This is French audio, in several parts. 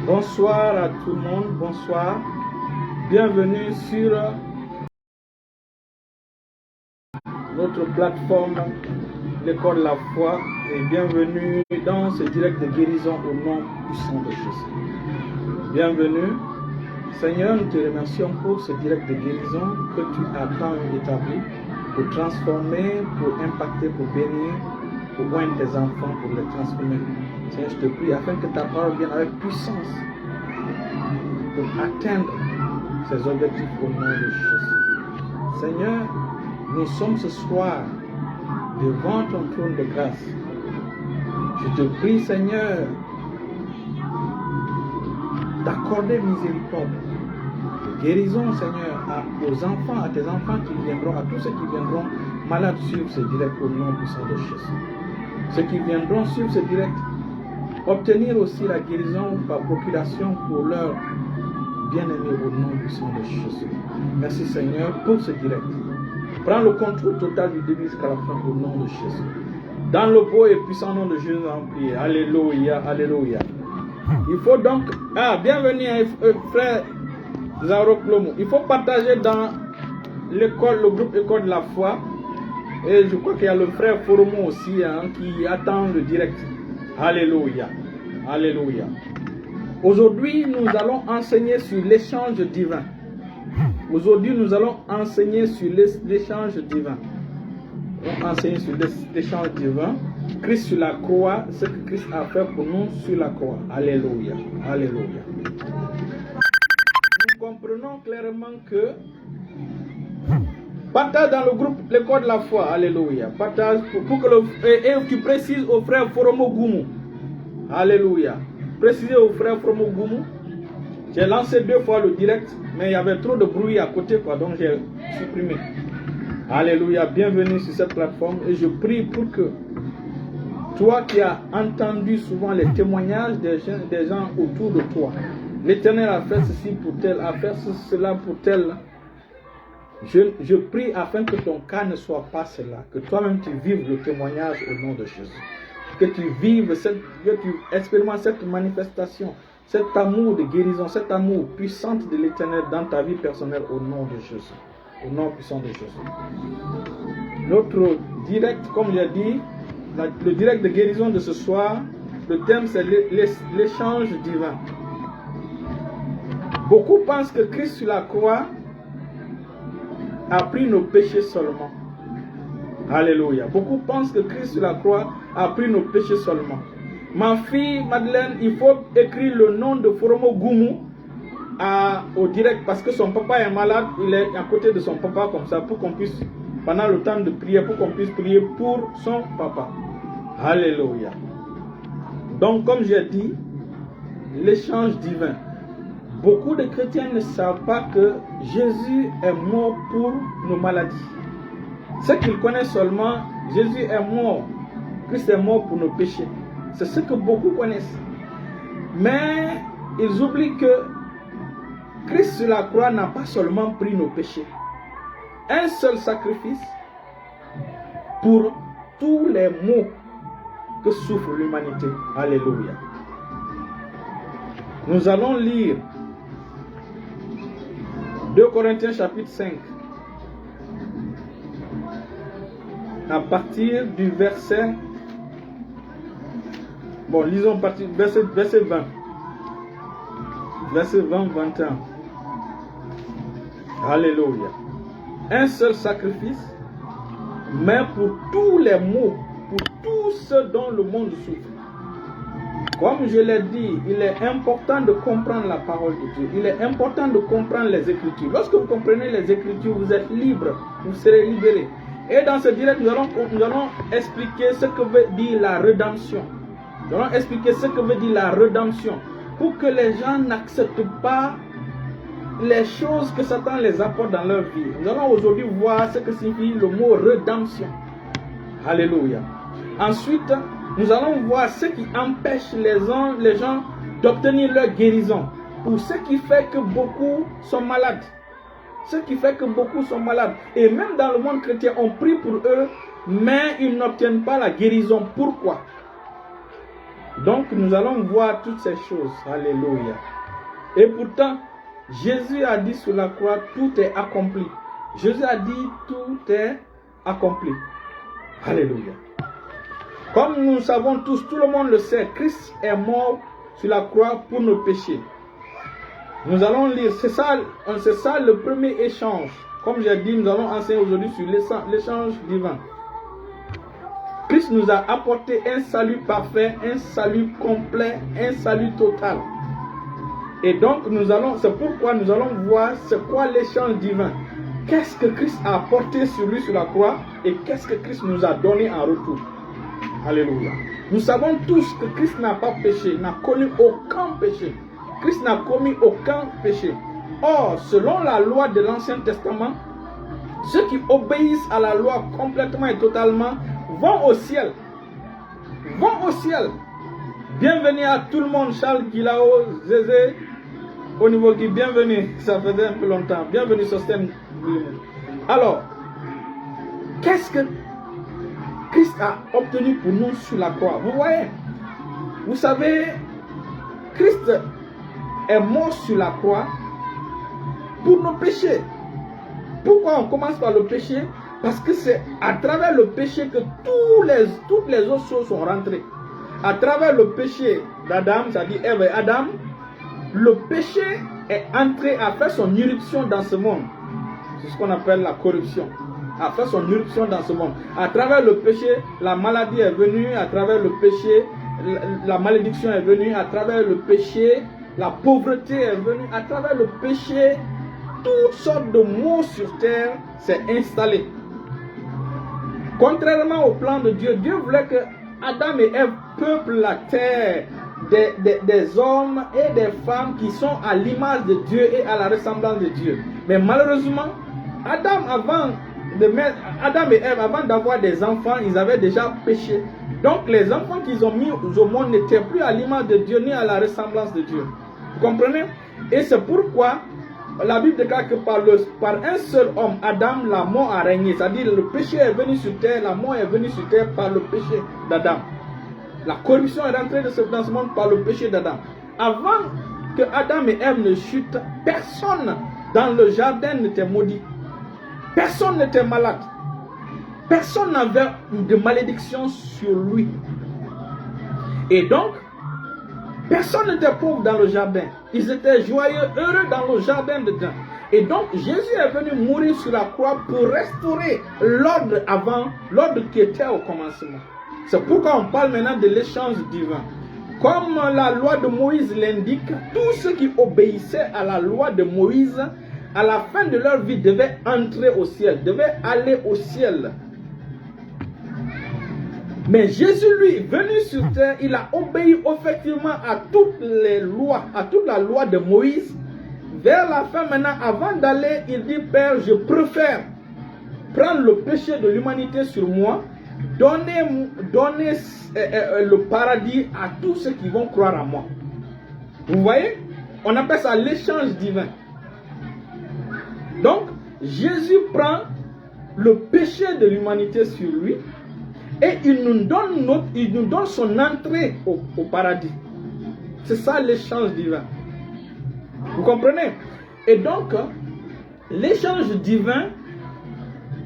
Bonsoir à tout le monde, bonsoir. Bienvenue sur notre plateforme L'école de la foi et bienvenue dans ce direct de guérison au nom puissant de Jésus. Bienvenue. Seigneur, nous te remercions pour ce direct de guérison que tu as tant établi pour transformer, pour impacter, pour bénir, pour oindre tes enfants, pour les transformer. Seigneur, je te prie afin que ta parole vienne avec puissance pour atteindre ces objectifs au nom de Jésus. Seigneur, nous sommes ce soir devant ton trône de grâce. Je te prie, Seigneur, d'accorder miséricorde, de guérison, Seigneur, aux enfants, à tes enfants qui viendront, à tous ceux qui viendront malades suivre ce direct au nom puissant de Jésus. Ceux qui viendront suivre ce direct, obtenir aussi la guérison par procuration pour leur bien-aimé au nom puissant de Jésus. Merci Seigneur pour ce direct. Prends le contrôle total du début jusqu'à la fin au nom de Jésus. Dans le beau et puissant nom de Jésus, en prière. Alléluia, alléluia. Il faut donc, bienvenue frère Zaro Plomo. Il faut partager dans l'école, le groupe École de la foi. Et je crois qu'il y a le frère Foromo aussi qui attend le direct. Alléluia, alléluia. Aujourd'hui, nous allons enseigner sur l'échange divin. Aujourd'hui, nous allons enseigner sur l'échange divin. On va enseigner sur l'échange divin. Christ sur la croix, ce que Christ a fait pour nous sur la croix. Alléluia. Alléluia. Nous comprenons clairement que partage dans le groupe l'école de la foi. Alléluia. Partage pour que et tu précises au frère Foromo Goumou. Alléluia. Précisez au frère Foromo Goumou. J'ai lancé 2 fois le direct, mais il y avait trop de bruit à côté, donc j'ai supprimé. Alléluia, bienvenue sur cette plateforme et je prie pour que toi qui as entendu souvent les témoignages des gens autour de toi, l'Éternel a fait ceci pour tel, a fait cela pour tel. Je prie afin que ton cas ne soit pas cela, que toi-même tu vives le témoignage au nom de Jésus, que tu vives, que tu expérimentes cette manifestation, cet amour de guérison, cet amour puissant de l'Éternel dans ta vie personnelle au nom de Jésus. Au nom puissant de Jésus. Notre direct, comme j'ai dit, le direct de guérison de ce soir, le thème c'est l'échange divin. Beaucoup pensent que Christ sur la croix a pris nos péchés seulement. Alléluia. Beaucoup pensent que Christ sur la croix a pris nos péchés seulement. Ma fille Madeleine, il faut écrire le nom de Foromo Goumou au direct parce que son papa est malade, il est à côté de son papa comme ça pour qu'on puisse, pendant le temps de prière, pour qu'on puisse prier pour son papa. Alléluia. Donc comme j'ai dit, l'échange divin. Beaucoup de chrétiens ne savent pas que Jésus est mort pour nos maladies. Ceux qu'ils connaissent seulement, Jésus est mort, Christ est mort pour nos péchés. C'est ce que beaucoup connaissent. Mais ils oublient que Christ sur la croix n'a pas seulement pris nos péchés. Un seul sacrifice pour tous les maux que souffre l'humanité. Alléluia. Nous allons lire 2 Corinthiens chapitre 5. À partir du verset... Bon, lisons partir verset 20. Verset 20-21. Alléluia. Un seul sacrifice, mais pour tous les maux, pour tous ceux dont le monde souffre. Comme je l'ai dit, il est important de comprendre la parole de Dieu. Il est important de comprendre les Écritures. Lorsque vous comprenez les Écritures, vous êtes libre, vous serez libéré. Et dans ce direct, nous allons expliquer ce que veut dire la rédemption. Nous allons expliquer ce que veut dire la rédemption pour que les gens n'acceptent pas les choses que Satan les apporte dans leur vie. Nous allons aujourd'hui voir ce que signifie le mot rédemption. Alléluia. Ensuite, nous allons voir ce qui empêche les gens d'obtenir leur guérison. Ou ce qui fait que beaucoup sont malades. Ce qui fait que beaucoup sont malades. Et même dans le monde chrétien, on prie pour eux, mais ils n'obtiennent pas la guérison. Pourquoi? Donc nous allons voir toutes ces choses. Alléluia. Et pourtant, Jésus a dit sur la croix, tout est accompli. Jésus a dit, tout est accompli. Alléluia. Comme nous savons tous, tout le monde le sait, Christ est mort sur la croix pour nos péchés. Nous allons lire, c'est ça le premier échange. Comme j'ai dit, nous allons enseigner aujourd'hui sur l'échange divin. Christ nous a apporté un salut parfait, un salut complet, un salut total. Et donc, c'est pourquoi nous allons voir c'est quoi l'échange divin. Qu'est-ce que Christ a apporté sur lui sur la croix et qu'est-ce que Christ nous a donné en retour. Alléluia. Nous savons tous que Christ n'a pas péché, n'a connu aucun péché. Christ n'a commis aucun péché. Or, selon la loi de l'Ancien Testament, ceux qui obéissent à la loi complètement et totalement vont au ciel. Vont au ciel. Bienvenue à tout le monde, Charles Guilao, Zézé, au niveau qui bienvenue, ça faisait un peu longtemps. Bienvenue sur scène. Alors, qu'est-ce que Christ a obtenu pour nous sur la croix? Vous voyez, vous savez, Christ est mort sur la croix pour nos péchés. Pourquoi on commence par le péché? Parce que c'est à travers le péché que toutes les autres choses sont rentrées. À travers le péché d'Adam, c'est-à-dire Ève et Adam, le péché est entré à faire son irruption dans ce monde. C'est ce qu'on appelle la corruption. À faire son irruption dans ce monde. À travers le péché, la maladie est venue. À travers le péché, la malédiction est venue. À travers le péché, la pauvreté est venue. À travers le péché, toutes sortes de maux sur terre s'est installé. Contrairement au plan de Dieu, Dieu voulait que Adam et Ève peuplent la terre des hommes et des femmes qui sont à l'image de Dieu et à la ressemblance de Dieu. Mais malheureusement, Adam et Ève, avant d'avoir des enfants, ils avaient déjà péché. Donc les enfants qu'ils ont mis au monde n'étaient plus à l'image de Dieu ni à la ressemblance de Dieu. Vous comprenez? Et c'est pourquoi la Bible déclare que par un seul homme, Adam, la mort a régné. C'est-à-dire le péché est venu sur terre, la mort est venue sur terre par le péché d'Adam. La corruption est rentrée dans ce monde par le péché d'Adam. Avant que Adam et Ève ne chutent, personne dans le jardin n'était maudit. Personne n'était malade. Personne n'avait de malédiction sur lui. Et donc, personne n'était pauvre dans le jardin. Ils étaient joyeux, heureux dans le jardin dedans. Et donc, Jésus est venu mourir sur la croix pour restaurer l'ordre qui était au commencement. C'est pourquoi on parle maintenant de l'échange divin. Comme la loi de Moïse l'indique, tous ceux qui obéissaient à la loi de Moïse, à la fin de leur vie, devaient entrer au ciel, devaient aller au ciel. Mais Jésus, lui, venu sur terre, il a obéi effectivement à toutes les lois, à toute la loi de Moïse. Vers la fin maintenant, avant d'aller, il dit, Père, je préfère prendre le péché de l'humanité sur moi, donner le paradis à tous ceux qui vont croire à moi. Vous voyez? On appelle ça l'échange divin. Donc, Jésus prend le péché de l'humanité sur lui et il nous donne son entrée au paradis. C'est ça l'échange divin. Vous comprenez? Et donc, l'échange divin,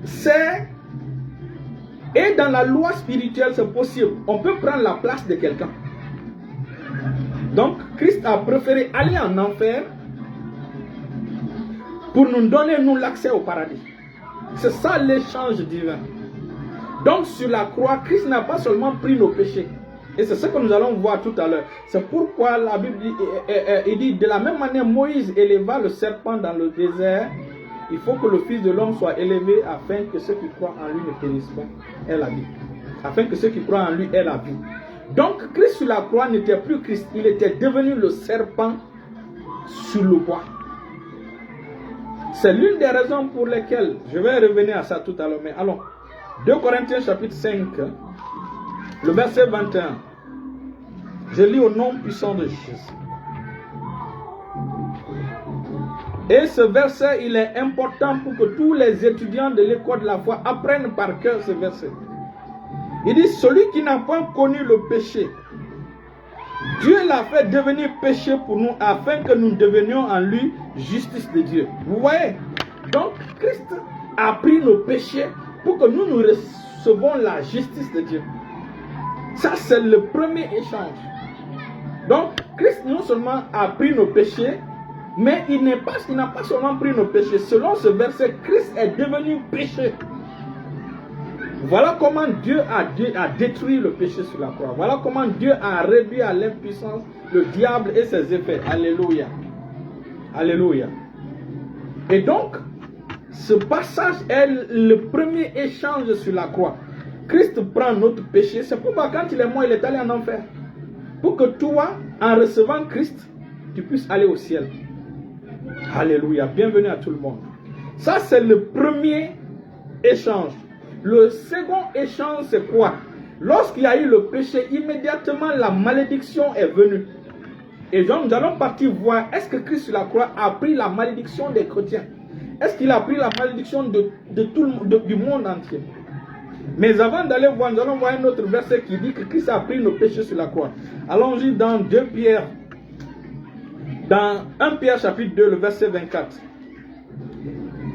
c'est... Et dans la loi spirituelle, c'est possible. On peut prendre la place de quelqu'un. Donc, Christ a préféré aller en enfer pour nous donner, nous, l'accès au paradis. C'est ça l'échange divin. Donc, sur la croix, Christ n'a pas seulement pris nos péchés. Et c'est ce que nous allons voir tout à l'heure. C'est pourquoi la Bible dit, de la même manière, Moïse éleva le serpent dans le désert. Il faut que le Fils de l'homme soit élevé afin que ceux qui croient en lui ne périssent pas, aient la vie. Afin que ceux qui croient en lui aient la vie. Donc, Christ sur la croix n'était plus Christ. Il était devenu le serpent sur le bois. C'est l'une des raisons pour lesquelles, je vais revenir à ça tout à l'heure, mais allons. 2 Corinthiens chapitre 5, le verset 21. Je lis au nom puissant de Jésus. Et ce verset, il est important pour que tous les étudiants de l'école de la foi apprennent par cœur ce verset. Il dit, celui qui n'a pas connu le péché Dieu l'a fait devenir péché pour nous afin que nous devenions en lui justice de Dieu. Vous voyez? Donc, Christ a pris nos péchés pour que nous recevons la justice de Dieu. Ça, c'est le premier échange. Donc, Christ non seulement a pris nos péchés, mais il n'a pas seulement pris nos péchés. Selon ce verset, Christ est devenu péché. Voilà comment Dieu a détruit le péché sur la croix. Voilà comment Dieu a réduit à l'impuissance le diable et ses effets. Alléluia. Alléluia. Et donc, ce passage est le premier échange sur la croix. Christ prend notre péché. C'est pourquoi quand il est mort, il est allé en enfer. Pour que toi, en recevant Christ, tu puisses aller au ciel. Alléluia. Bienvenue à tout le monde. Ça, c'est le premier échange. Le second échange, c'est quoi? Lorsqu'il y a eu le péché, immédiatement la malédiction est venue. Et donc, nous allons partir voir, est-ce que Christ sur la croix a pris la malédiction des chrétiens? Est-ce qu'il a pris la malédiction de tout du monde entier? Mais avant d'aller voir, nous allons voir un autre verset qui dit que Christ a pris nos péchés sur la croix. Allons-y dans 2 Pierre. Dans 1 Pierre chapitre 2, le verset 24.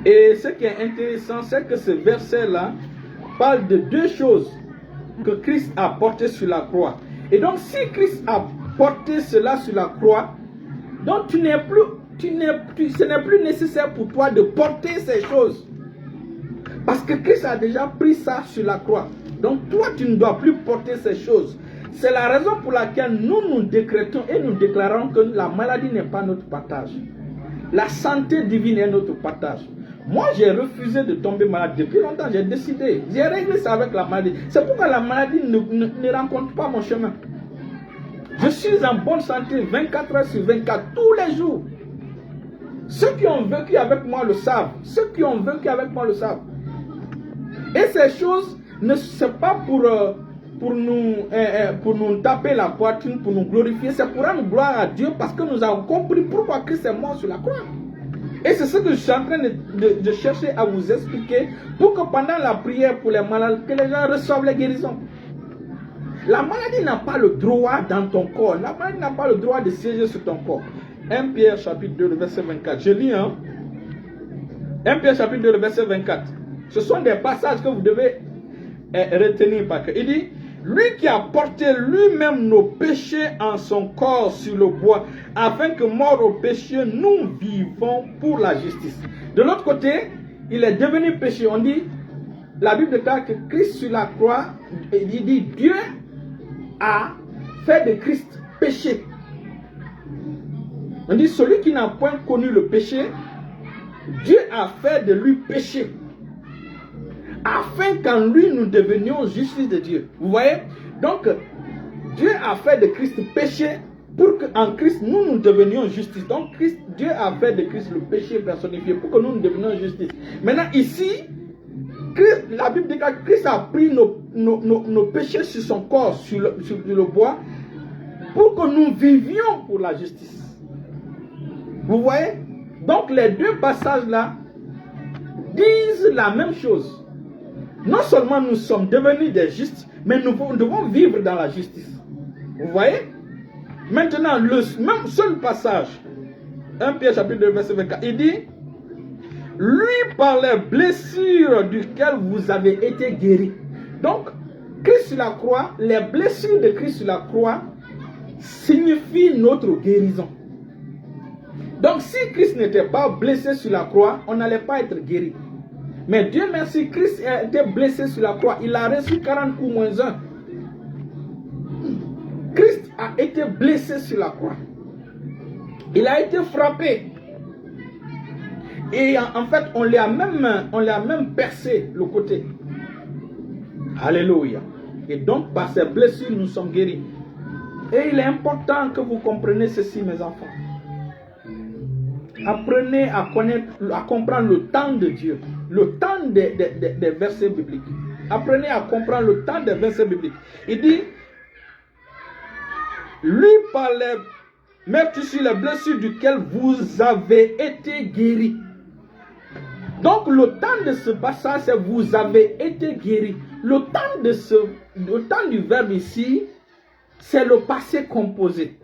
Et ce qui est intéressant, c'est que ce verset-là parle de deux choses que Christ a portées sur la croix. Et donc, si Christ a porté cela sur la croix, donc ce n'est plus nécessaire pour toi de porter ces choses. Parce que Christ a déjà pris ça sur la croix. Donc, toi, tu ne dois plus porter ces choses. C'est la raison pour laquelle nous décrétons et nous déclarons que la maladie n'est pas notre partage. La santé divine est notre partage. Moi, j'ai refusé de tomber malade depuis longtemps. J'ai décidé. J'ai réglé ça avec la maladie. C'est pourquoi la maladie ne rencontre pas mon chemin. Je suis en bonne santé 24 heures sur 24, tous les jours. Ceux qui ont vécu avec moi le savent. Ceux qui ont vécu avec moi le savent. Et ces choses ne sont pas pour nous taper la poitrine, pour nous glorifier. C'est pour rendre gloire à Dieu parce que nous avons compris pourquoi Christ est mort sur la croix. Et c'est ce que je suis en train de chercher à vous expliquer pour que pendant la prière pour les malades, que les gens reçoivent les guérisons. La maladie n'a pas le droit dans ton corps. La maladie n'a pas le droit de siéger sur ton corps. 1 Pierre chapitre 2, le verset 24. Je lis, 1 Pierre chapitre 2, le verset 24. Ce sont des passages que vous devez retenir par cœur. Il dit, lui qui a porté lui-même nos péchés en son corps sur le bois, afin que mort au péché, nous vivons pour la justice. De l'autre côté, il est devenu péché. On dit, la Bible déclare que Christ sur la croix, il dit, Dieu a fait de Christ péché. On dit, celui qui n'a point connu le péché, Dieu a fait de lui péché. Afin qu'en lui nous devenions justice de Dieu. Vous voyez? Donc, Dieu a fait de Christ péché pour qu'en Christ nous devenions justice. Donc, Dieu a fait de Christ le péché personnifié pour que nous devenions justice. Maintenant, ici, la Bible dit que Christ a pris nos péchés sur son corps, sur le bois, pour que nous vivions pour la justice. Vous voyez? Donc, les deux passages-là disent la même chose. Non seulement nous sommes devenus des justes, mais nous devons vivre dans la justice. Vous voyez? Maintenant, le même seul passage, 1 Pierre chapitre 2, verset 24, il dit, lui par les blessures duquel vous avez été guéris. Donc, Christ sur la croix, les blessures de Christ sur la croix signifient notre guérison. Donc, si Christ n'était pas blessé sur la croix, on n'allait pas être guéri. Mais Dieu merci, Christ a été blessé sur la croix. Il a reçu 40 coups moins 1. Christ a été blessé sur la croix. Il a été frappé. Et en fait, on lui a même percé le côté. Alléluia. Et donc, par ces blessures, nous sommes guéris. Et il est important que vous compreniez ceci, mes enfants. Apprenez à connaître, à comprendre le temps de Dieu. Le temps des versets bibliques. Apprenez à comprendre le temps des versets bibliques. Il dit, lui par les meurtres sur les blessures duquel vous avez été guéris. Donc le temps de ce passage, c'est vous avez été guéris. Le temps du verbe ici, c'est le passé composé.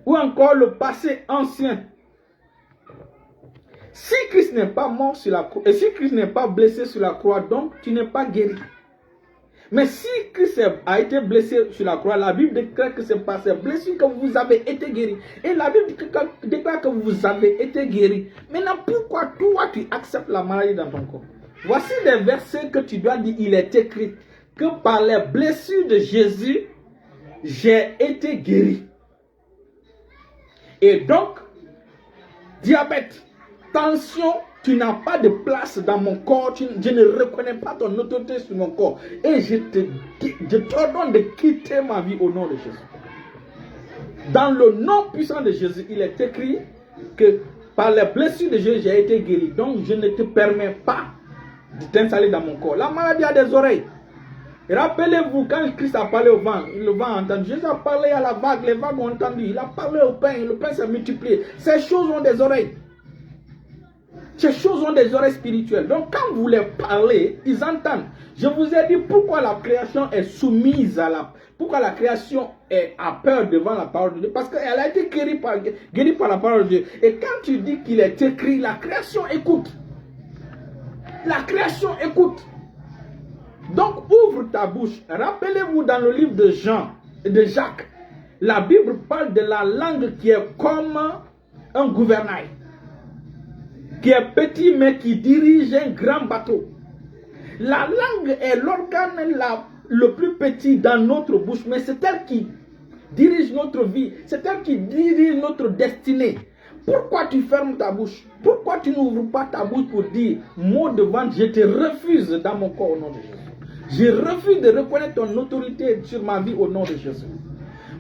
Ou encore le passé ancien. Si Christ n'est pas mort sur la croix, et si Christ n'est pas blessé sur la croix, donc tu n'es pas guéri. Mais si Christ a été blessé sur la croix, la Bible déclare que c'est par ses blessures que vous avez été guéri. Et la Bible déclare que vous avez été guéri. Maintenant, pourquoi toi tu acceptes la maladie dans ton corps? Voici les versets que tu dois dire. Il est écrit que par les blessures de Jésus, j'ai été guéri. Et donc, diabète, tension, tu n'as pas de place dans mon corps, je ne reconnais pas ton autorité sur mon corps. Et je t'ordonne de quitter ma vie au nom de Jésus. Dans le nom puissant de Jésus, il est écrit que par les blessures de Jésus, j'ai été guéri. Donc, je ne te permets pas de t'installer dans mon corps. La maladie a des oreilles. Rappelez-vous, quand Christ a parlé au vent, le vent a entendu. Jésus a parlé à la vague, les vagues ont entendu. Il a parlé au pain, le pain s'est multiplié. Ces choses ont des oreilles. Ces choses ont des oreilles spirituelles. Donc quand vous les parlez, ils entendent. Je vous ai dit pourquoi la création est soumise à la... Pourquoi la création a peur devant la parole de Dieu. Parce qu'elle a été guérie par la parole de Dieu. Et quand tu dis qu'il est écrit, la création écoute. La création écoute. Donc ouvre ta bouche. Rappelez-vous dans le livre de Jean et de Jacques, la Bible parle de la langue qui est comme un gouvernail, qui est petit mais qui dirige un grand bateau. La langue est l'organe le plus petit dans notre bouche, mais c'est elle qui dirige notre vie, c'est elle qui dirige notre destinée. Pourquoi tu fermes ta bouche? Pourquoi tu n'ouvres pas ta bouche pour dire, mot de vente, je te refuse dans mon corps au nom de Jésus. Je refuse de reconnaître ton autorité sur ma vie au nom de Jésus.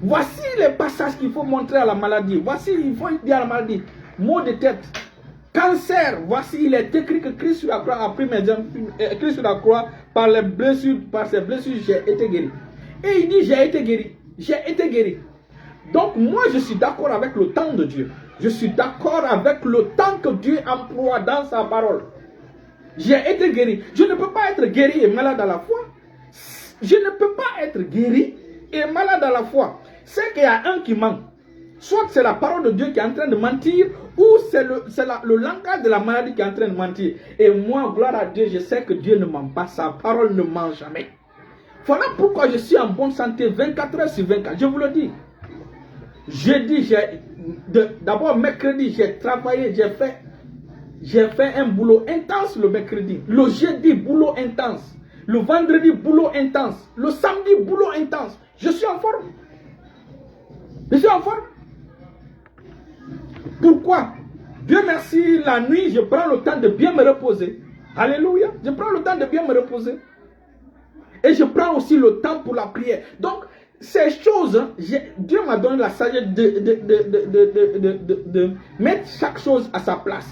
Voici les passages qu'il faut montrer à la maladie. Voici, il faut dire à la maladie, mot de tête, cancer. Voici, il est écrit que Christ sur la croix a pris mes Christ sur la croix, par ses blessures, j'ai été guéri. Et il dit, j'ai été guéri. J'ai été guéri. Donc moi, je suis d'accord avec le temps de Dieu. Je suis d'accord avec le temps que Dieu emploie dans sa parole. J'ai été guéri. Je ne peux pas être guéri et malade à la fois. Je ne peux pas être guéri et malade à la fois. C'est qu'il y a un qui manque. Soit c'est la parole de Dieu qui est en train de mentir, ou c'est le langage de la maladie qui est en train de mentir. Et moi, gloire à Dieu, je sais que Dieu ne ment pas. Sa parole ne ment jamais. Voilà pourquoi je suis en bonne santé 24 heures sur 24. Je vous le dis. Jeudi, d'abord mercredi, j'ai travaillé, j'ai fait un boulot intense le mercredi. Le jeudi, boulot intense. Le vendredi, boulot intense. Le samedi, boulot intense. Je suis en forme. Je suis en forme. Pourquoi? Dieu merci, la nuit, je prends le temps de bien me reposer. Alléluia. Je prends le temps de bien me reposer. Et je prends aussi le temps pour la prière. Donc, ces choses, Dieu m'a donné la sagesse de mettre chaque chose à sa place.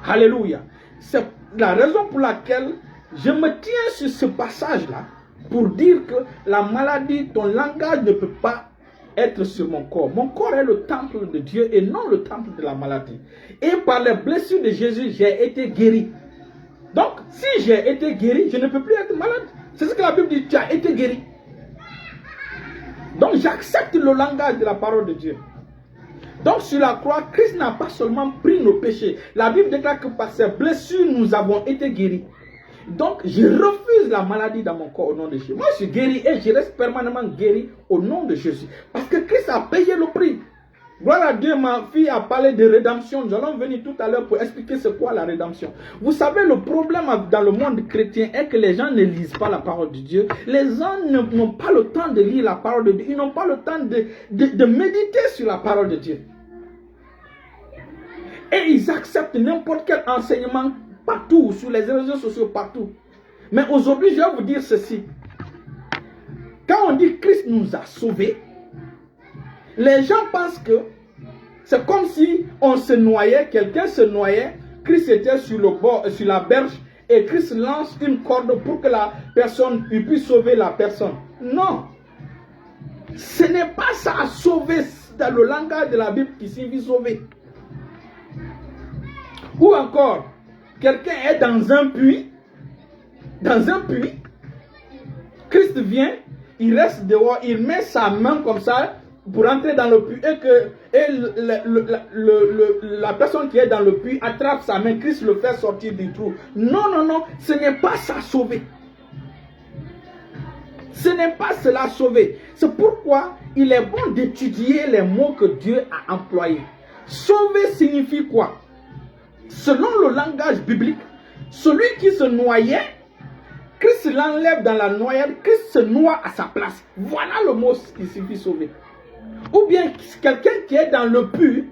Alléluia. C'est la raison pour laquelle je me tiens sur ce passage-là pour dire que la maladie, ton langage ne peut pas être sur mon corps. Mon corps est le temple de Dieu et non le temple de la maladie. Et par les blessures de Jésus, j'ai été guéri. Donc, si j'ai été guéri, je ne peux plus être malade. C'est ce que la Bible dit, tu as été guéri. Donc, j'accepte le langage de la parole de Dieu. Donc, sur la croix, Christ n'a pas seulement pris nos péchés. La Bible déclare que par ses blessures, nous avons été guéris. Donc, je refuse la maladie dans mon corps au nom de Jésus. Moi, je suis guéri et je reste permanemment guéri au nom de Jésus. Parce que Christ a payé le prix. Gloire à Dieu, ma fille a parlé de rédemption. Nous allons venir tout à l'heure pour expliquer c'est quoi la rédemption. Vous savez, le problème dans le monde chrétien est que les gens ne lisent pas la parole de Dieu. Les gens n'ont pas le temps de lire la parole de Dieu. Ils n'ont pas le temps de méditer sur la parole de Dieu. Et ils acceptent n'importe quel enseignement partout, sur les réseaux sociaux, partout. Mais aujourd'hui, je vais vous dire ceci. Quand on dit Christ nous a sauvés, les gens pensent que c'est comme si on se noyait, quelqu'un se noyait, Christ était sur le bord, sur la berge, et Christ lance une corde pour que la personne puisse sauver la personne. Non. Ce n'est pas ça, sauver, dans le langage de la Bible qui signifie sauver. Ou encore, quelqu'un est dans un puits, Christ vient, il reste dehors, il met sa main comme ça pour entrer dans le puits la personne qui est dans le puits attrape sa main, Christ le fait sortir du trou. Non, non, non, ce n'est pas ça sauver. Ce n'est pas cela sauver. C'est pourquoi il est bon d'étudier les mots que Dieu a employés. Sauver signifie quoi? Selon le langage biblique, celui qui se noyait, Christ l'enlève dans la noyade, Christ se noie à sa place. Voilà le mot qui signifie sauver. Ou bien quelqu'un qui est dans le puits,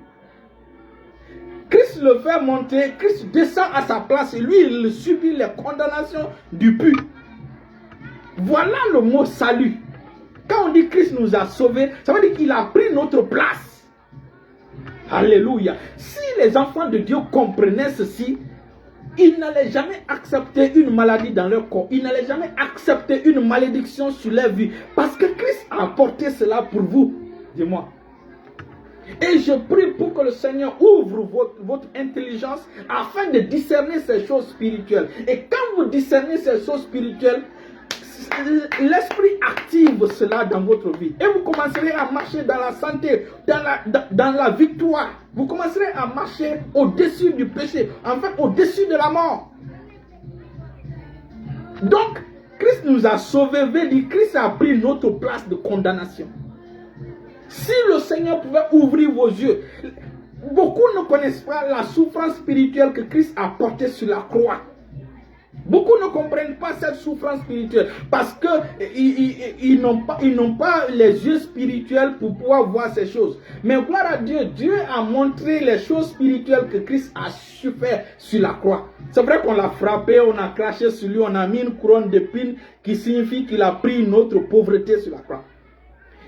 Christ le fait monter, Christ descend à sa place et lui il subit les condamnations du puits. Voilà le mot salut. Quand on dit Christ nous a sauvés, ça veut dire qu'il a pris notre place. Alléluia. Si les enfants de Dieu comprenaient ceci, ils n'allaient jamais accepter une maladie dans leur corps. Ils n'allaient jamais accepter une malédiction sur leur vie. Parce que Christ a apporté cela pour vous. Dis-moi. Et je prie pour que le Seigneur ouvre votre intelligence afin de discerner ces choses spirituelles. Et quand vous discernez ces choses spirituelles, l'esprit active cela dans votre vie. Et vous commencerez à marcher dans la santé, dans la victoire. Vous commencerez à marcher au-dessus du péché, enfin au-dessus de la mort. Donc, Christ nous a sauvés, veut dire Christ a pris notre place de condamnation. Si le Seigneur pouvait ouvrir vos yeux, beaucoup ne connaissent pas la souffrance spirituelle que Christ a portée sur la croix. Beaucoup ne comprennent pas cette souffrance spirituelle parce qu'ils n'ont pas les yeux spirituels pour pouvoir voir ces choses. Mais gloire à Dieu, Dieu a montré les choses spirituelles que Christ a su faire sur la croix. C'est vrai qu'on l'a frappé, on a craché sur lui, on a mis une couronne d'épines qui signifie qu'il a pris notre pauvreté sur la croix.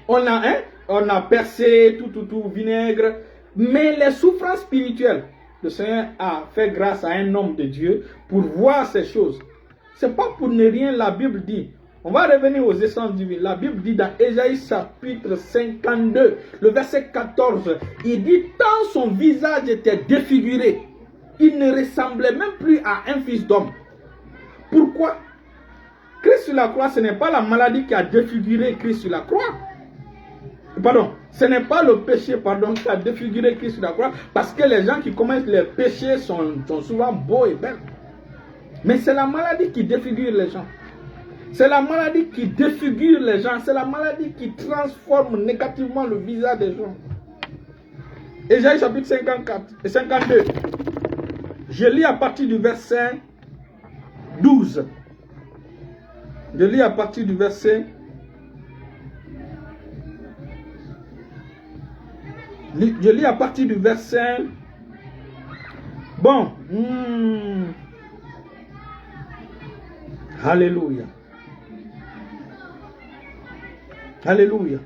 On a percé tout, vinaigre. Mais les souffrances spirituelles, le Seigneur a fait grâce à un homme de Dieu pour voir ces choses. Ce n'est pas pour ne rien, la Bible dit. On va revenir aux essences divines. La Bible dit dans Ésaïe chapitre 52, le verset 14, il dit tant son visage était défiguré, il ne ressemblait même plus à un fils d'homme. Pourquoi? Christ sur la croix, ce n'est pas la maladie qui a défiguré Christ sur la croix. Pardon, ce n'est pas le péché qui a défiguré Christ sur la croix, parce que les gens qui commettent les péchés sont souvent beaux et belles. Mais c'est la maladie qui défigure les gens. C'est la maladie qui défigure les gens. C'est la maladie qui transforme négativement le visage des gens. Ésaïe chapitre 52. Je lis à partir du verset 12. Je lis à partir du verset... Je lis à partir du verset... Bon. Alléluia. Alléluia.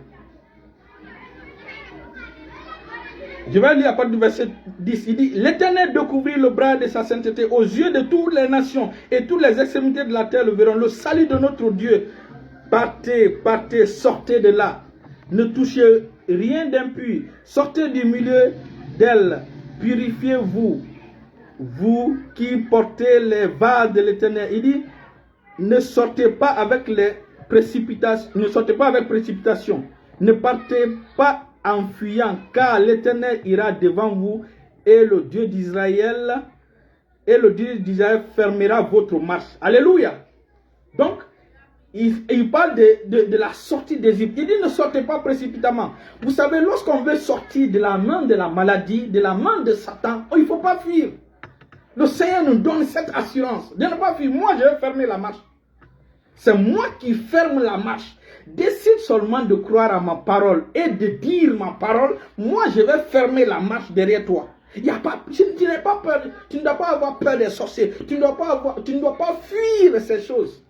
Je vais lire à partir du verset 10. Il dit, l'Éternel découvrit le bras de sa sainteté aux yeux de toutes les nations et toutes les extrémités de la terre le verront. Le salut de notre Dieu. Partez, partez, sortez de là. Ne touchez rien d'impur. Sortez du milieu d'elle. Purifiez-vous. Vous qui portez les vases de l'Éternel. Il dit, ne sortez pas avec les précipitations. Ne sortez pas avec précipitation. Ne partez pas en fuyant, car l'Éternel ira devant vous et le Dieu d'Israël fermera votre marche. Alléluia. Donc, il parle de la sortie d'Égypte. Il dit ne sortez pas précipitamment. Vous savez, lorsqu'on veut sortir de la main de la maladie, de la main de Satan, il ne faut pas fuir. Le Seigneur nous donne cette assurance de ne pas fuir. Moi, je vais fermer la marche. C'est moi qui ferme la marche. Décide seulement de croire à ma parole et de dire ma parole. Moi, je vais fermer la marche derrière toi. Tu n'as pas peur. Tu ne dois pas avoir peur des sorciers. Tu ne dois pas fuir ces choses.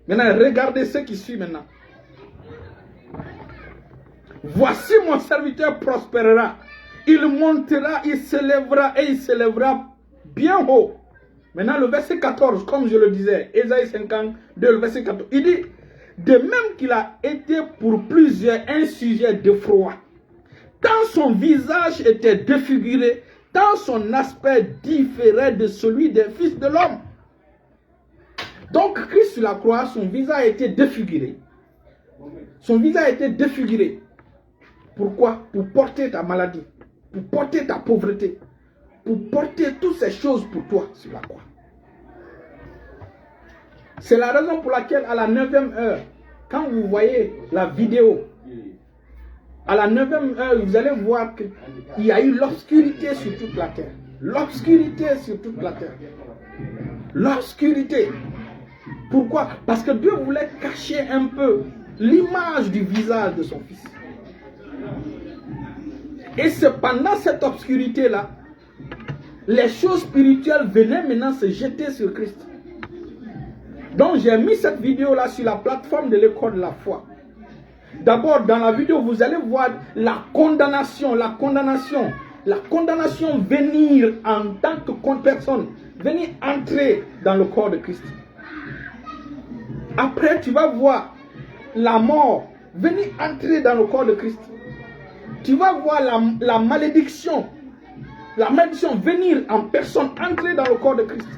Maintenant, regardez ce qui suit maintenant. Voici mon serviteur prospérera. Il montera, il s'élèvera et il s'élèvera bien haut. Maintenant, le verset 14, comme je le disais, Ésaïe 52, le verset 14, il dit, de même qu'il a été pour plusieurs un sujet d'effroi, tant son visage était défiguré, tant son aspect différait de celui des fils de l'homme. Donc, Christ sur la croix, son visage a été défiguré. Son visage était défiguré. Pourquoi? Pour porter ta maladie, pour porter ta pauvreté, pour porter toutes ces choses pour toi sur la croix. C'est la raison pour laquelle à la 9e heure, quand vous voyez la vidéo, à la 9e heure, vous allez voir qu'il y a eu l'obscurité sur toute la terre. L'obscurité sur toute la terre. L'obscurité. Pourquoi? Parce que Dieu voulait cacher un peu l'image du visage de son fils. Et c'est pendant cette obscurité-là, les choses spirituelles venaient maintenant se jeter sur Christ. Donc j'ai mis cette vidéo-là sur la plateforme de l'école de la foi. D'abord, dans la vidéo, vous allez voir la condamnation venir en tant que personne, venir entrer dans le corps de Christ. Après, tu vas voir la mort venir entrer dans le corps de Christ. Tu vas voir la malédiction venir en personne, entrer dans le corps de Christ.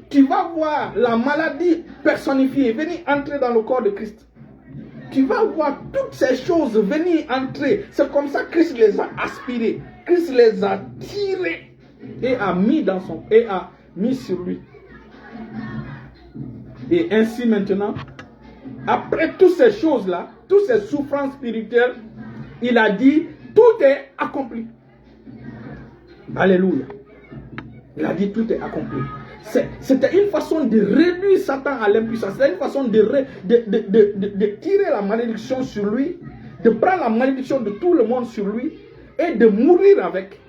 Tu vas voir la maladie personnifiée venir entrer dans le corps de Christ. Tu vas voir toutes ces choses venir entrer. C'est comme ça que Christ les a aspirées. Christ les a tirées et a mis sur lui. Et ainsi maintenant, après toutes ces choses-là, toutes ces souffrances spirituelles, il a dit, tout est accompli. Alléluia. Il a dit, tout est accompli. C'était une façon de réduire Satan à l'impuissance. C'était une façon de tirer la malédiction sur lui, de prendre la malédiction de tout le monde sur lui et de mourir avec.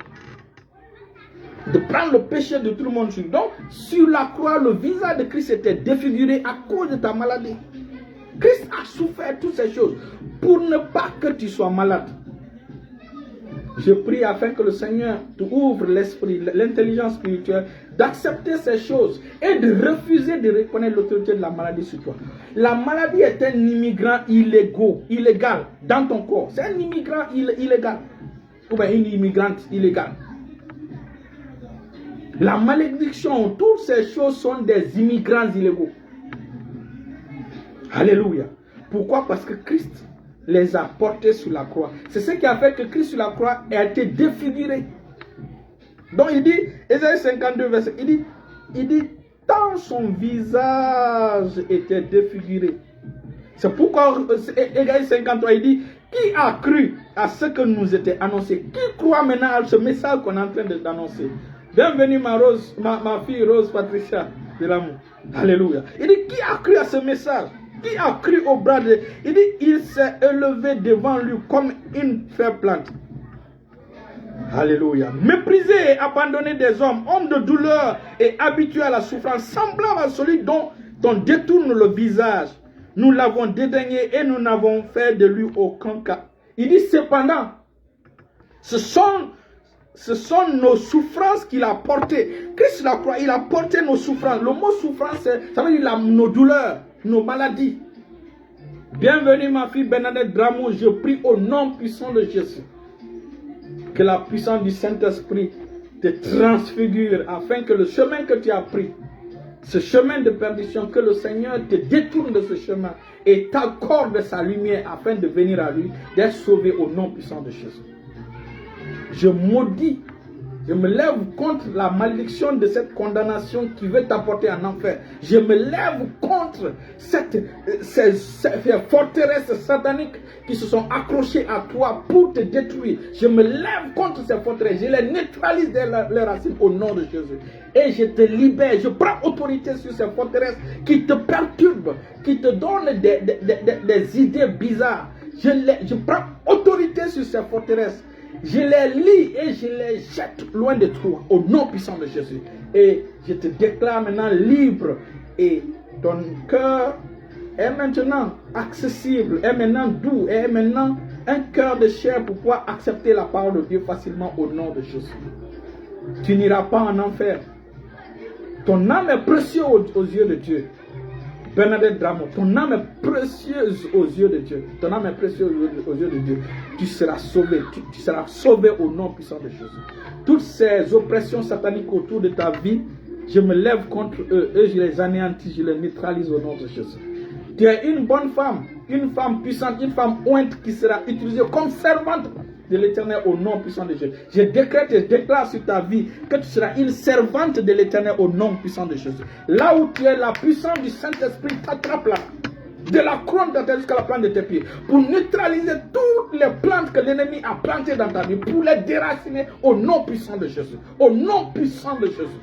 De prendre le péché de tout le monde sur lui. Donc, sur la croix, le visage de Christ était défiguré à cause de ta maladie. Christ a souffert toutes ces choses pour ne pas que tu sois malade. Je prie afin que le Seigneur te ouvre l'esprit, l'intelligence spirituelle, d'accepter ces choses et de refuser de reconnaître l'autorité de la maladie sur toi. La maladie est un immigrant illégal dans ton corps. C'est un immigrant illégal. Ou bien une immigrante illégale. La malédiction, toutes ces choses sont des immigrants illégaux. Alléluia. Pourquoi? Parce que Christ les a portés sur la croix. C'est ce qui a fait que Christ sur la croix a été défiguré. Donc il dit, Ésaïe 52, verset, il dit, tant son visage était défiguré. C'est pourquoi, Ésaïe 53, il dit, qui a cru à ce que nous était annoncé? Qui croit maintenant à ce message qu'on est en train d'annoncer? Bienvenue ma fille Rose Patricia de l'amour. Alléluia. Il dit, qui a cru à ce message? Qui a cru au bras de... Il dit, il s'est élevé devant lui comme une faible plante. Alléluia. Méprisé et abandonné des hommes, homme de douleur et habitué à la souffrance, semblable à celui dont on détourne le visage. Nous l'avons dédaigné et nous n'avons fait de lui aucun cas. Il dit cependant, ce sont nos souffrances qu'il a portées. Christ la croix, il a porté nos souffrances. Le mot souffrance, ça veut dire nos douleurs, nos maladies. Bienvenue ma fille Bernadette Dramou, je prie au nom puissant de Jésus. Que la puissance du Saint-Esprit te transfigure afin que le chemin que tu as pris, ce chemin de perdition, que le Seigneur te détourne de ce chemin et t'accorde sa lumière afin de venir à lui, d'être sauvé au nom puissant de Jésus. Je maudis, je me lève contre la malédiction de cette condamnation qui veut t'apporter en enfer. Je me lève contre ces forteresses sataniques qui se sont accrochées à toi pour te détruire. Je me lève contre ces forteresses. Je les neutralise de leurs racines au nom de Jésus. Et je te libère. Je prends autorité sur ces forteresses qui te perturbent, qui te donnent des idées bizarres. Je prends autorité sur ces forteresses. Je les lis et je les jette loin de toi au nom puissant de Jésus. Et je te déclare maintenant libre. Et ton cœur est maintenant accessible, est maintenant doux, est maintenant un cœur de chair pour pouvoir accepter la parole de Dieu facilement au nom de Jésus. Tu n'iras pas en enfer. Ton âme est précieuse aux yeux de Dieu. Bernadette Dramou, ton âme est précieuse aux yeux de Dieu. Ton âme est précieuse aux yeux de Dieu. Tu seras sauvé. Tu seras sauvé au nom puissant de Jésus. Toutes ces oppressions sataniques autour de ta vie, je me lève contre eux et je les anéantis, je les neutralise au nom de Jésus. Tu es une bonne femme. une femme puissante, une femme ointe qui sera utilisée comme servante de l'Éternel au nom puissant de Jésus. Je décrète et déclare sur ta vie que tu seras une servante de l'Éternel au nom puissant de Jésus. Là où tu es, la puissance du Saint-Esprit t'attrape là. De la couronne de ta tête jusqu'à la plante de tes pieds. Pour neutraliser toutes les plantes que l'ennemi a plantées dans ta vie. Pour les déraciner au nom puissant de Jésus. Au nom puissant de Jésus.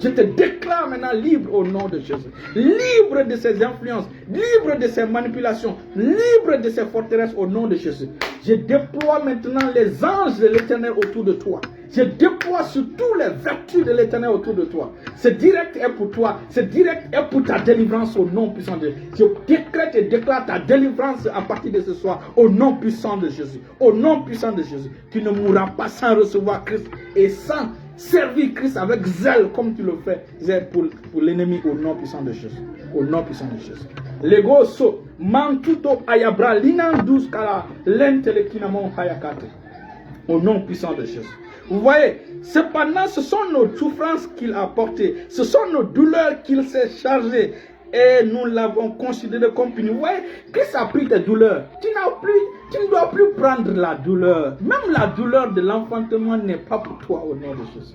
Je te déclare maintenant libre au nom de Jésus. Libre de ses influences, libre de ses manipulations, libre de ses forteresses au nom de Jésus. Je déploie maintenant les anges de l'Éternel autour de toi. Je déploie surtout les vertus de l'Éternel autour de toi. Ce direct est pour toi. Ce direct est pour ta délivrance au nom puissant de Jésus. Je décrète et déclare ta délivrance à partir de ce soir au nom puissant de Jésus. Au nom puissant de Jésus. Tu ne mourras pas sans recevoir Christ et sans servir Christ avec zèle comme tu le fais zèle pour l'ennemi au nom puissant de Jésus. Au nom puissant de Jésus. Lego so mantuto ayabra linandus kala lentelekinamon hayakate. Au nom puissant de Jésus. Vous voyez, cependant, ce sont nos souffrances qu'il a portées. Ce sont nos douleurs qu'il s'est chargé. Et nous l'avons considéré comme puni. Vous voyez, Christ a pris tes douleurs. Tu ne dois plus prendre la douleur. Même la douleur de l'enfantement n'est pas pour toi au nom de Jésus.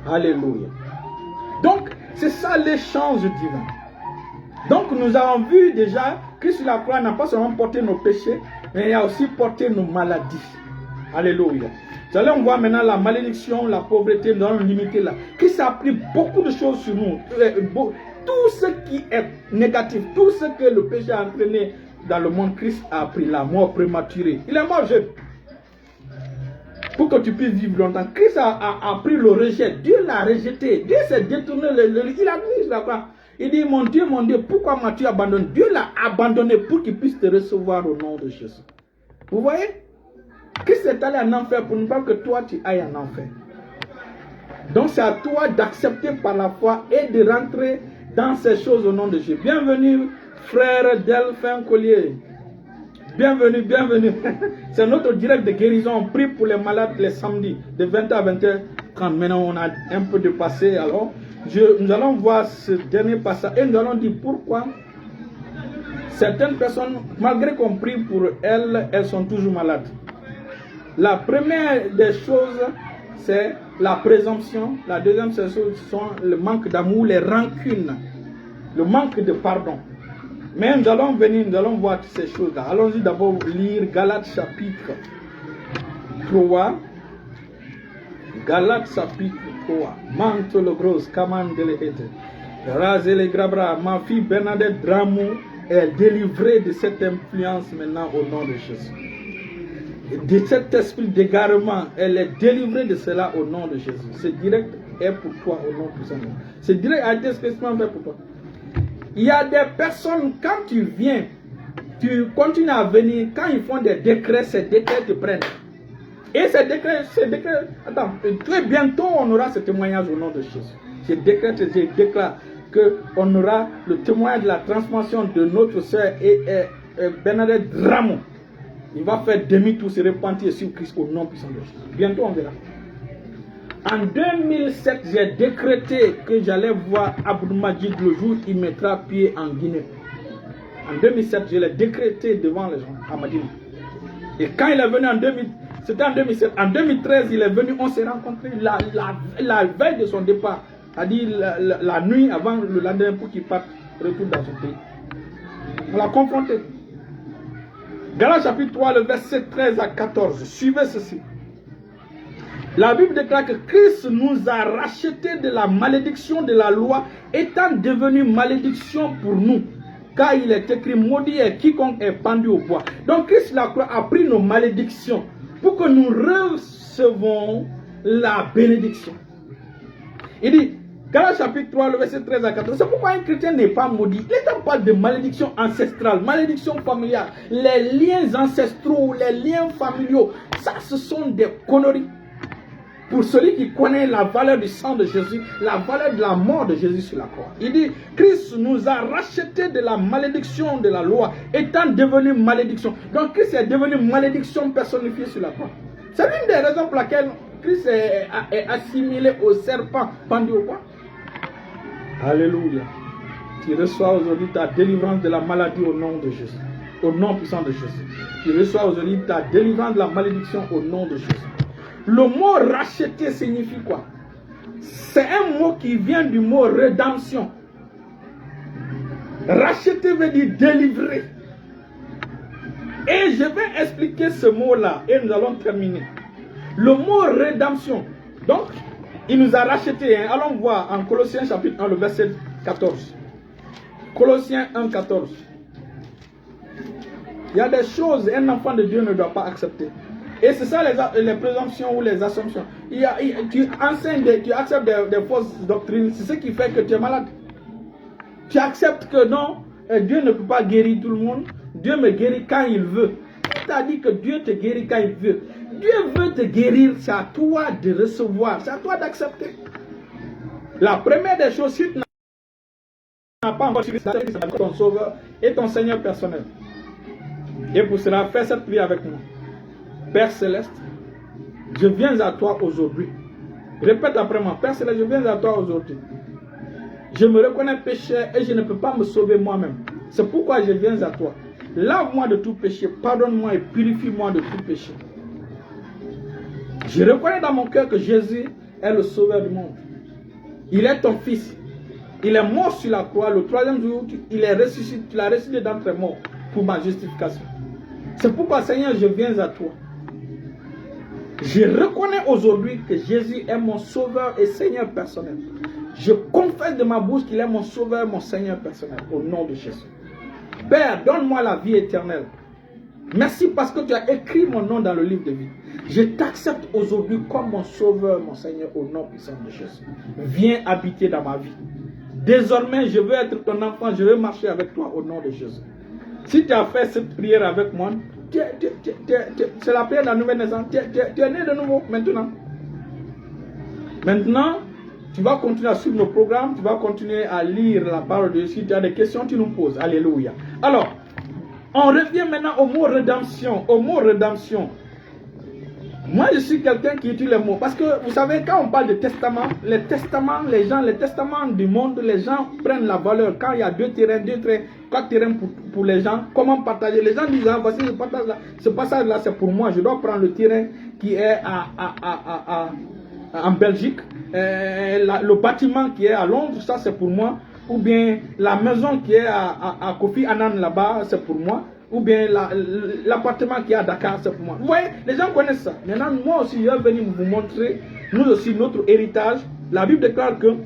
Alléluia. Donc, c'est ça l'échange divin. Donc, nous avons vu déjà, Christ sur la croix n'a pas seulement porté nos péchés, mais il a aussi porté nos maladies. Alléluia. Vous allez voir maintenant la malédiction, la pauvreté, nous allons limiter là. Christ a pris beaucoup de choses sur nous. Tout ce qui est négatif, tout ce que le péché a entraîné dans le monde, Christ a pris la mort prématurée. Il est mort jeune. Pour que tu puisses vivre longtemps. Christ a pris le rejet. Dieu l'a rejeté. Dieu s'est détourné. Il a dit la croix. Il dit, mon Dieu, pourquoi m'as-tu abandonné? Dieu l'a abandonné pour qu'il puisse te recevoir au nom de Jésus. Vous voyez? Christ est allé en enfer pour ne pas que toi tu ailles en enfer. Donc c'est à toi d'accepter par la foi et de rentrer dans ces choses au nom de Jésus. Bienvenue, frère Delphin Collier. Bienvenue, bienvenue. C'est notre direct de guérison. On prie pour les malades les samedis de 20h à 20h30. Maintenant, on a un peu dépassé. Alors, nous allons voir ce dernier passage et nous allons dire pourquoi certaines personnes, malgré qu'on prie pour elles, elles sont toujours malades. La première des choses, c'est la présomption. La deuxième, ce sont le manque d'amour, les rancunes, le manque de pardon. Mais nous allons venir, nous allons voir toutes ces choses-là. Allons-y d'abord lire Galates chapitre 3. Galates chapitre 3. Manto le gros, Kaman de l'Été. Rasé les grabras. Ma fille Bernadette Dramou est délivrée de cette influence maintenant au nom de Jésus. De cet esprit d'égarement, elle est délivrée de cela au nom de Jésus. Ce direct est pour toi au nom de Jésus. Ce direct a été spécialement fait pour toi. Il y a des personnes, quand tu viens, tu continues à venir, quand ils font des décrets, ces décrets te prennent. Et ces décrets, attends, très bientôt on aura ce témoignage au nom de Jésus. Je déclare qu'on aura le témoignage de la transformation de notre sœur Bernadette Dramou. Il va faire demi-tour, se repentir sur Christ au nom puissant de Jésus. Bientôt on verra. En 2007, j'ai décrété que j'allais voir Abdou-Majid le jour où il mettra pied en Guinée. En 2007, je l'ai décrété devant les gens à Madina. Et quand il est venu c'était en 2007. En 2013, il est venu, on s'est rencontrés la veille de son départ. C'est-à-dire la nuit avant le lendemain pour qu'il parte, retourne dans son pays. On l'a confronté. Galates chapitre 3, le verset 13 à 14. Suivez ceci. La Bible déclare que Christ nous a rachetés de la malédiction de la loi, étant devenu malédiction pour nous. Car il est écrit, maudit est quiconque est pendu au bois. Donc Christ la croix a pris nos malédictions pour que nous recevons la bénédiction. Il dit, Galates chapitre 3, le verset 13 à 14. C'est pourquoi un chrétien n'est pas maudit. Il ne parle de malédiction ancestrale, malédiction familiale. Les liens ancestraux, les liens familiaux, ça ce sont des conneries. Pour celui qui connaît la valeur du sang de Jésus, la valeur de la mort de Jésus sur la croix. Il dit, Christ nous a rachetés de la malédiction de la loi, étant devenu malédiction. Donc Christ est devenu malédiction personnifiée sur la croix. C'est l'une des raisons pour laquelle Christ est assimilé au serpent pendu au bois. Alléluia. Tu reçois aujourd'hui ta délivrance de la maladie au nom de Jésus. au nom puissant de Jésus. Tu reçois aujourd'hui ta délivrance de la malédiction au nom de Jésus. Le mot racheter signifie quoi? C'est un mot qui vient du mot rédemption. Racheter veut dire délivrer. Et je vais expliquer ce mot-là et nous allons terminer. Le mot rédemption. Donc, il nous a racheté. Hein. Allons voir en Colossiens chapitre 1, le verset 14. Colossiens 1, 14. Il y a des choses qu'un enfant de Dieu ne doit pas accepter. Et c'est ça les présomptions ou les assumptions. Tu enseignes, tu acceptes des fausses doctrines. C'est ce qui fait que tu es malade. Tu acceptes que non, Dieu ne peut pas guérir tout le monde. Dieu me guérit quand il veut. Tu as dit que Dieu te guérit quand il veut. Dieu veut te guérir, c'est à toi de recevoir, c'est à toi d'accepter. La première des choses, si tu n'as pas encore ton sauveur et ton Seigneur personnel. Et pour cela, fais cette prière avec moi. Père Céleste, je viens à toi aujourd'hui. Répète après moi. Père Céleste, je viens à toi aujourd'hui. Je me reconnais pécheur et je ne peux pas me sauver moi-même. C'est pourquoi je viens à toi. Lave-moi de tout péché, pardonne-moi et purifie-moi de tout péché. Je reconnais dans mon cœur que Jésus est le sauveur du monde. Il est ton fils. Il est mort sur la croix. Le troisième jour, il est ressuscité. Tu l'as ressuscité d'entre les morts pour ma justification. C'est pourquoi, Seigneur, je viens à toi. Je reconnais aujourd'hui que Jésus est mon sauveur et Seigneur personnel. Je confesse de ma bouche qu'il est mon sauveur et mon Seigneur personnel. Au nom de Jésus. Père, donne-moi la vie éternelle. Merci parce que tu as écrit mon nom dans le livre de vie. Je t'accepte aujourd'hui comme mon sauveur, mon Seigneur, au nom puissant de Jésus. Viens habiter dans ma vie. Désormais, je veux être ton enfant, je veux marcher avec toi au nom de Jésus. Si tu as fait cette prière avec moi, c'est la prière de la nouvelle naissance. Tu es né de nouveau maintenant. Maintenant, tu vas continuer à suivre nos programmes, tu vas continuer à lire la parole de Dieu. Si tu as des questions, tu nous poses. Alléluia. Alors, on revient maintenant au mot rédemption. Au mot rédemption. Moi, je suis quelqu'un qui utilise les mots. Parce que, vous savez, quand on parle de testament, les testaments du monde, les gens prennent la valeur. Quand il y a 2 terrains, 4 terrains pour les gens, comment partager? Les gens disent, ah, voici ce passage-là, c'est pour moi. Je dois prendre le terrain qui est en Belgique. Le bâtiment qui est à Londres, ça c'est pour moi. Ou bien la maison qui est à Kofi Annan là-bas, c'est pour moi. Ou bien l'appartement qui est à Dakar, c'est pour moi. Vous voyez, les gens connaissent ça. Maintenant, moi aussi, je vais venir vous montrer, nous aussi, notre héritage. La Bible déclare que,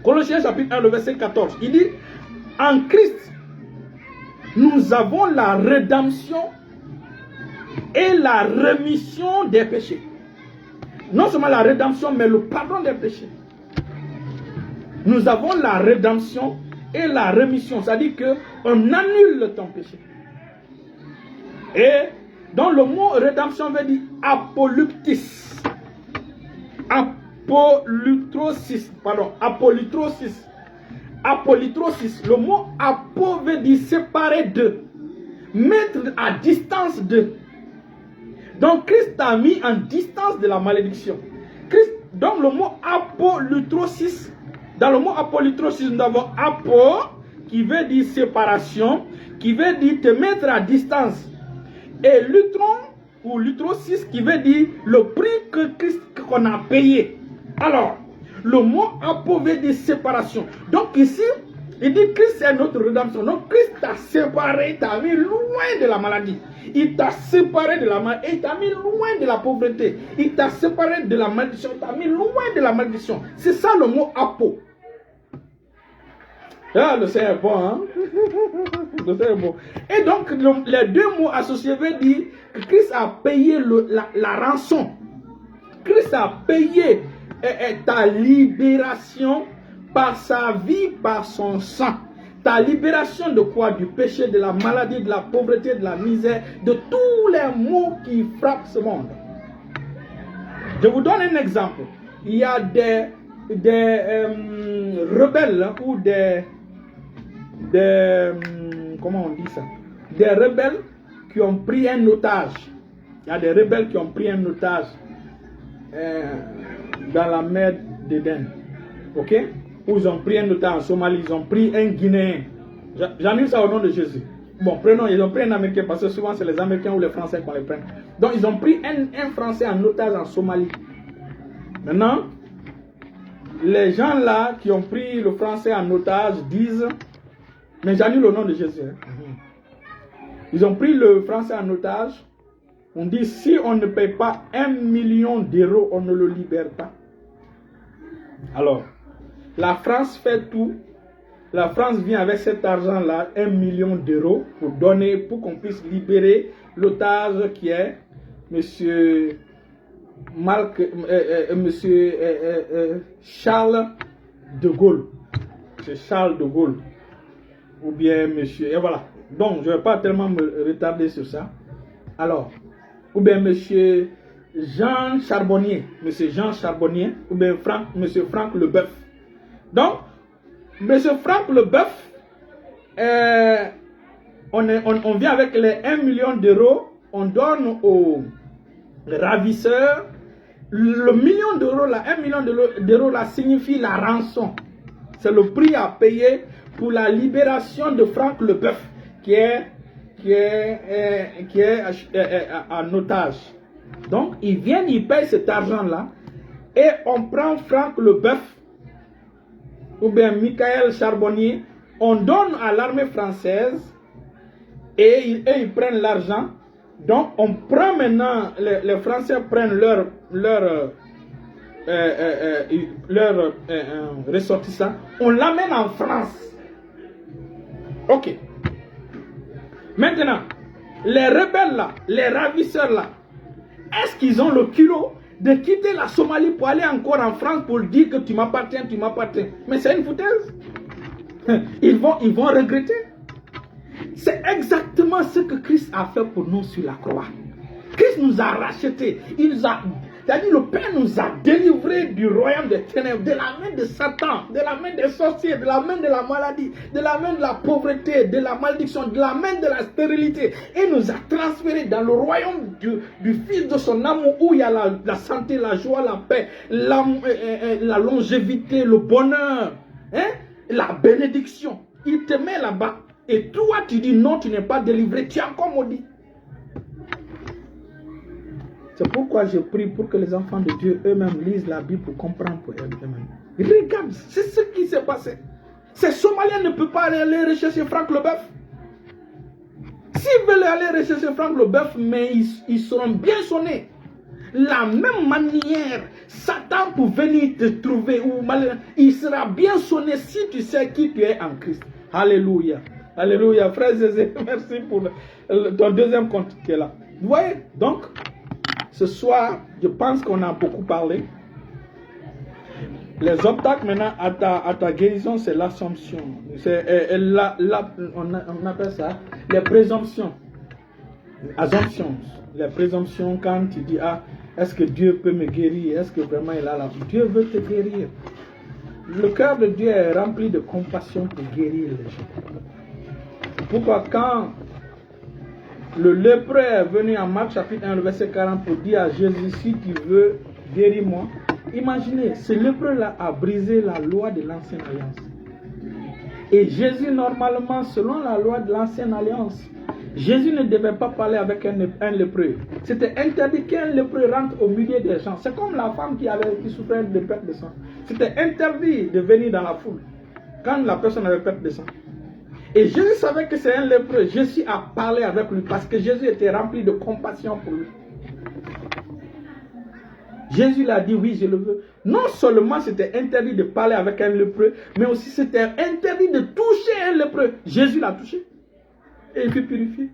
Colossiens chapitre 1, le verset 14, il dit, en Christ, nous avons la rédemption et la rémission des péchés. Non seulement la rédemption, mais le pardon des péchés. Nous avons la rédemption et la rémission. C'est-à-dire qu'on annule ton péché. Et donc le mot rédemption veut dire apolyptis. Apolytrosis. Apolytrosis. Le mot apo veut dire séparer d'eux. Mettre à distance d'eux. Donc Christ t'a mis en distance de la malédiction. Donc le mot apolytrosis. Dans le mot apolytrosis, nous avons apo qui veut dire séparation, qui veut dire te mettre à distance. Et lutron ou lutrosis qui veut dire le prix que Christ qu'on a payé. Alors, le mot apo veut dire séparation. Donc ici, il dit Christ c'est notre rédemption. Donc Christ t'a séparé, t'a mis loin de la maladie. Il t'a séparé de la maladie et il t'a mis loin de la pauvreté. Il t'a séparé de la malédiction, il t'a mis loin de la malédiction. C'est ça le mot apo. Ah, le Seigneur est bon, hein? Le Seigneur est bon. Et donc, les deux mots associés veulent dire que Christ a payé la rançon. Christ a payé ta libération par sa vie, par son sang. Ta libération de quoi? Du péché, de la maladie, de la pauvreté, de la misère, de tous les maux qui frappent ce monde. Je vous donne un exemple. Il y a des rebelles ou comment on dit ça? Des rebelles qui ont pris un otage. Il y a des rebelles qui ont pris un otage dans la mer d'Éden. Ok? Ou ils ont pris un otage en Somalie, ils ont pris un Guinéen. J'annule ça au nom de Jésus. Bon, ils ont pris un Américain parce que souvent c'est les Américains ou les Français qu'on les prenne. Donc ils ont pris un Français en otage en Somalie. Maintenant, les gens là qui ont pris le Français en otage disent, mais j'annule au nom de Jésus. Ils ont pris le Français en otage. On dit si on ne paye pas 1 million d'euros, on ne le libère pas. Alors, la France fait tout. La France vient avec cet argent-là, 1 million d'euros, pour donner, pour qu'on puisse libérer l'otage qui est monsieur Charles de Gaulle. C'est Charles de Gaulle. Ou bien monsieur. Et voilà. Donc, je ne vais pas tellement me retarder sur ça. Alors, ou bien monsieur Jean Charbonnier. Monsieur Jean Charbonnier. Ou bien monsieur Franck Leboeuf. Donc, monsieur Franck Leboeuf, on vient avec les 1 million d'euros, on donne aux ravisseurs. Le million d'euros là, 1 million d'euros là signifie la rançon. C'est le prix à payer pour la libération de Franck Leboeuf qui est en otage. Donc, ils viennent, ils payent cet argent là et on prend Franck Leboeuf ou bien Michael Charbonnier, on donne à l'armée française et ils prennent l'argent. Donc on prend maintenant, les Français prennent leur ressortissant, on l'amène en France. Ok. Maintenant, les rebelles là, les ravisseurs là, est-ce qu'ils ont le culot de quitter la Somalie pour aller encore en France pour dire que tu m'appartiens, tu m'appartiens? Mais c'est une foutaise. Ils vont regretter. C'est exactement ce que Christ a fait pour nous sur la croix. Christ nous a rachetés. C'est-à-dire le Père nous a délivrés du royaume des ténèbres, de la main de Satan, de la main des sorciers, de la main de la maladie, de la main de la pauvreté, de la malédiction, de la main de la stérilité. Et nous a transférés dans le royaume du Fils de son amour où il y a la santé, la joie, la paix, la longévité, le bonheur, la bénédiction. Il te met là-bas. Et toi, tu dis non, tu n'es pas délivré, tu es encore maudit. C'est pourquoi je prie pour que les enfants de Dieu eux-mêmes lisent la Bible pour comprendre pour eux-mêmes. Regarde, c'est ce qui s'est passé. Ces Somaliens ne peuvent pas aller rechercher Franck Leboeuf. S'ils veulent aller rechercher Franck Leboeuf, mais ils seront bien sonnés. La même manière, Satan pour venir te trouver, il sera bien sonné si tu sais qui tu es en Christ. Alléluia. Alléluia. Frère Zézé, merci pour ton deuxième compte qui est là. Vous voyez, donc, ce soir, je pense qu'on a beaucoup parlé. Les obstacles maintenant à ta guérison, c'est l'assomption. On appelle ça les présomptions. Assomptions. Les présomptions quand tu dis, ah, est-ce que Dieu peut me guérir? Est-ce que vraiment il a la... Dieu veut te guérir. Le cœur de Dieu est rempli de compassion pour guérir les gens. Pourquoi quand le lépreux est venu en Marc chapitre 1, le verset 40 pour dire à Jésus, si tu veux, guéris-moi. Imaginez, ce lépreux-là a brisé la loi de l'ancienne alliance. Et Jésus, normalement, selon la loi de l'ancienne alliance, Jésus ne devait pas parler avec un lépreux. C'était interdit qu'un lépreux rentre au milieu des gens. C'est comme la femme qui souffrait de perte de sang. C'était interdit de venir dans la foule quand la personne avait perte de sang. Et Jésus savait que c'est un lépreux. Jésus a parlé avec lui parce que Jésus était rempli de compassion pour lui. Jésus l'a dit, oui, je le veux. Non seulement c'était interdit de parler avec un lépreux, mais aussi c'était interdit de toucher un lépreux. Jésus l'a touché. Et il fut purifié.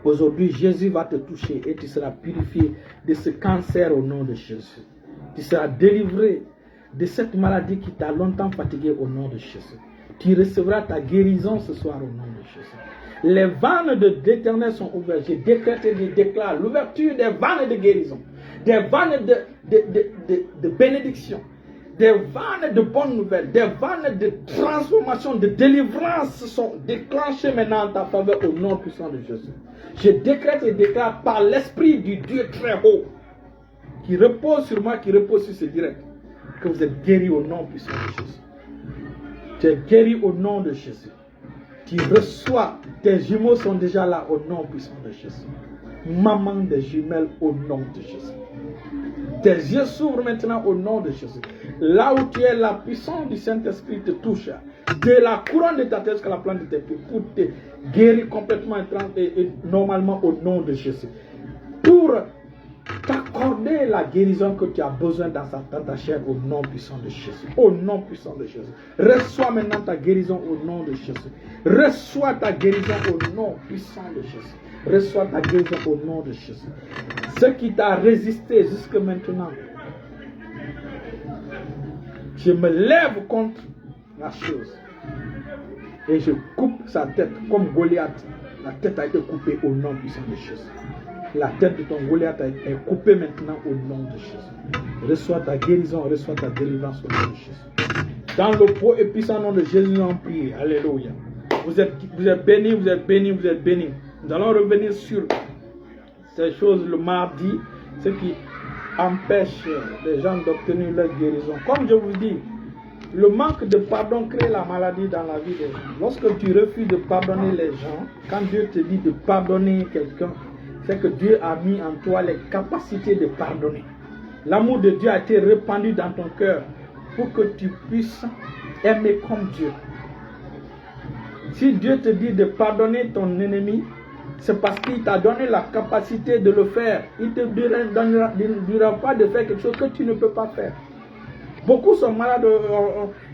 Aujourd'hui, Jésus va te toucher et tu seras purifié de ce cancer au nom de Jésus. Tu seras délivré de cette maladie qui t'a longtemps fatigué au nom de Jésus. Tu recevras ta guérison ce soir au nom de Jésus. Les vannes de l'Éternel sont ouvertes. J'ai décrété, je déclare l'ouverture des vannes de guérison, des vannes de bénédiction, des vannes de bonnes nouvelles, des vannes de transformation, de délivrance sont déclenchées maintenant en ta faveur au nom puissant de Jésus. Je décrète et déclare par l'Esprit du Dieu très haut qui repose sur moi, qui repose sur ce direct, que vous êtes guéris au nom puissant de Jésus. Tu es guéri au nom de Jésus. Tu reçois, tes jumeaux sont déjà là au nom puissant de Jésus. Maman des jumelles au nom de Jésus. Tes yeux s'ouvrent maintenant au nom de Jésus. Là où tu es, la puissance du Saint-Esprit te touche. De la couronne de ta tête jusqu'à la plante de tes pieds pour te guérir complètement et normalement au nom de Jésus. Pour t'accorder la guérison que tu as besoin dans ta chair au nom puissant de Jésus. Au nom puissant de Jésus. Reçois maintenant ta guérison au nom de Jésus. Reçois ta guérison au nom puissant de Jésus. Reçois ta guérison au nom de Jésus. Ce qui t'a résisté jusque maintenant, je me lève contre la chose et je coupe sa tête comme Goliath. La tête a été coupée au nom puissant de Jésus. La tête de ton Goliath est coupée maintenant au nom de Jésus. Reçois ta guérison, reçois ta délivrance au nom de Jésus. Dans le pot et puissant nom de Jésus, nous prions. Alléluia. Vous êtes bénis, vous êtes bénis, vous êtes bénis. Nous allons revenir sur ces choses le mardi, ce qui empêche les gens d'obtenir leur guérison. Comme je vous dis, le manque de pardon crée la maladie dans la vie des gens. Lorsque tu refuses de pardonner les gens, quand Dieu te dit de pardonner quelqu'un, c'est que Dieu a mis en toi les capacités de pardonner. L'amour de Dieu a été répandu dans ton cœur pour que tu puisses aimer comme Dieu. Si Dieu te dit de pardonner ton ennemi, c'est parce qu'il t'a donné la capacité de le faire. Il ne te dira pas de faire quelque chose que tu ne peux pas faire. Beaucoup sont malades,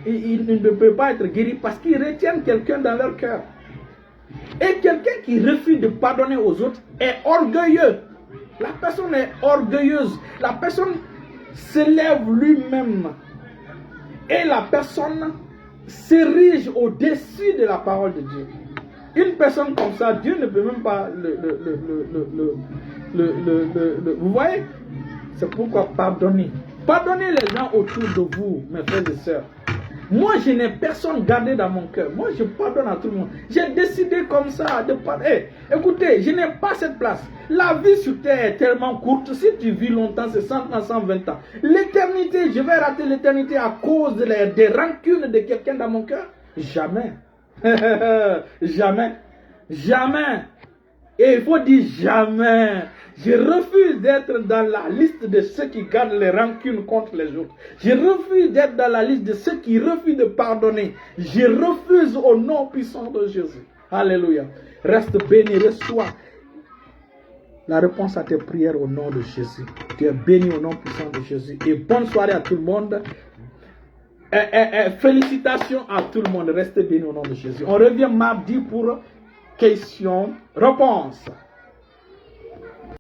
ils ne peuvent pas être guéris parce qu'ils retiennent quelqu'un dans leur cœur. Et quelqu'un qui refuse de pardonner aux autres est orgueilleux. La personne est orgueilleuse. La personne s'élève lui-même. Et la personne s'érige au-dessus de la parole de Dieu. Une personne comme ça, Dieu ne peut même pas vous voyez? C'est pourquoi pardonnez. Pardonnez les gens autour de vous, mes frères et sœurs. Moi, je n'ai personne gardé dans mon cœur. Moi, je pardonne à tout le monde. J'ai décidé comme ça de pardonner. Écoutez, je n'ai pas cette place. La vie sur terre est tellement courte. Si tu vis longtemps, c'est 100 ans, 120 ans. L'éternité, je vais rater l'éternité à cause des rancunes de quelqu'un dans mon cœur? Jamais. Jamais. Jamais. Et il faut dire jamais. Je refuse d'être dans la liste de ceux qui gardent les rancunes contre les autres. Je refuse d'être dans la liste de ceux qui refusent de pardonner. Je refuse au nom puissant de Jésus. Alléluia. Reste béni, reçois la réponse à tes prières au nom de Jésus. Tu es béni au nom puissant de Jésus. Et bonne soirée à tout le monde. Félicitations à tout le monde. Restez béni au nom de Jésus. On revient mardi pour questions-réponses.